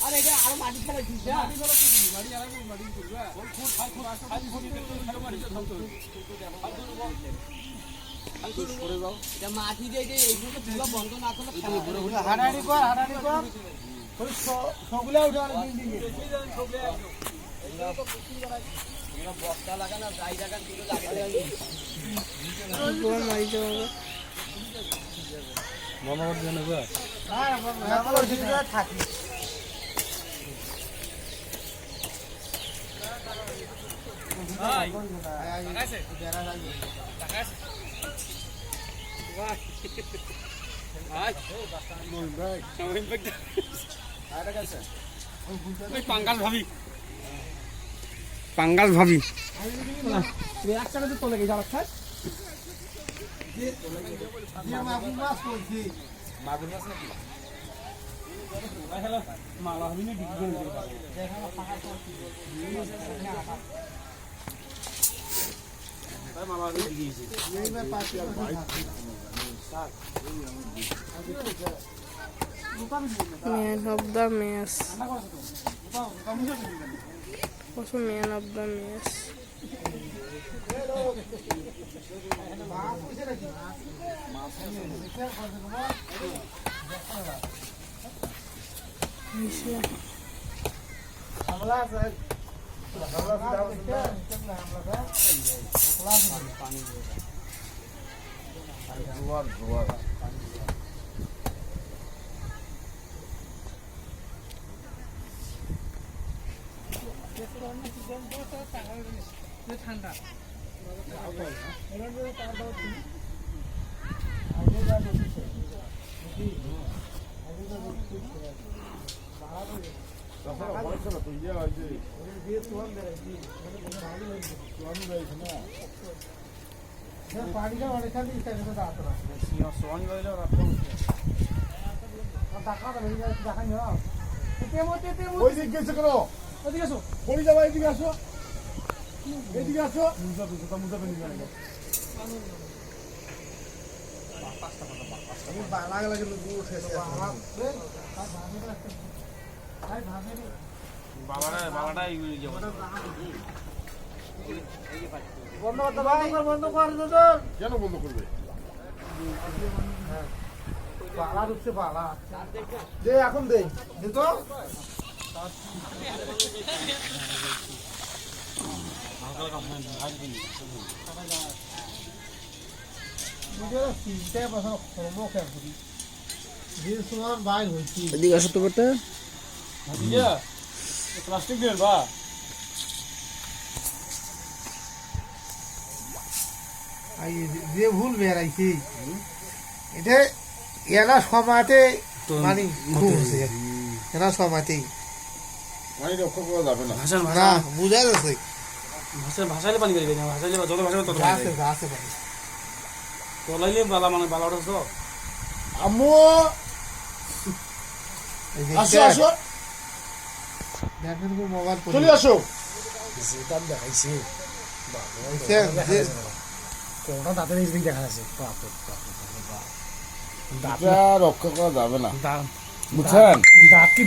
আরে এটা আরো মাটি ফেলা দিস না মাটি ফেলা দিস মাটি আর মাটি করবা ওই খুব খালি ফুটি দেখতে মাটি থামতো করে যাও এটা মাটি দিয়ে এই এইগুলো পুরো বন্ধ না করলে হাড়াড়ি কর ওই সবগুলা উঠে আর বিল্ডিং এ এগুলো তো পুষ্টি করা এগুলো বস্তা লাগা না যাই জায়গা দুটো লাগে পুরো মারি যাবে মনোবল জানো গো হ্যাঁ মনোবল দিতে থাকি ভাই টাকাছে বেরা লাগবে টাকাছে ভাই ভাই মোল ভাই কেমন ব্যাগ আর টাকাছে ওই পাঙ্গাল ভাবি একটা তো তোলে গেছে আলাদা যে মাগুর মাছ কইছি মাগুর মাছ নাকি হ্যালো মালা হবি না বিক্রি করে দিতে পারবে দেখানো ফাঁকা করছি ভাই মালা হবি দিয়েছি এই মে পাঁচ ভাই Man of the mess. Also man of the mess. ঠান্ডা পানিটা অনেকখানি এদিকে আসো বলি যাবা এদিকে আসো এদিকে আসো মুজা তো মুজা পেনি জানেন আমি বালা লাগে লোক উঠেছে বাবাটা ইউজ যাব বন্ধ করতে ভাই বন্ধ কর দাদা কেন বন্ধ করবে হ্যাঁ বালা উঠছে বালা দে এখন দে দে তো এদিকে আসো তো বেটা প্লাস্টিক দিয়ে বা যে ভুল বেড়াইছি এটা এরা সময়তে মানে ঘুরছে এরা সময়তেই পানি রক্ষা করা যাবে না না বুঝা যাচ্ছে ভাষাইলে পানি বেরিয়ে না ভাষাইলে যত ভাষাবে তত আছে আছে পানি তলাইলে বালা মানে বালা উঠছ আম্মু আসো আসো দেখেন কো মোবাইল চলে আসো যেটা দেখাইছে কোনটা দাঁতে নিয়ে দেখা যাচ্ছে বাপ এটা রক্ষা করা যাবে না দাঁত বুঝছেন দাঁত কি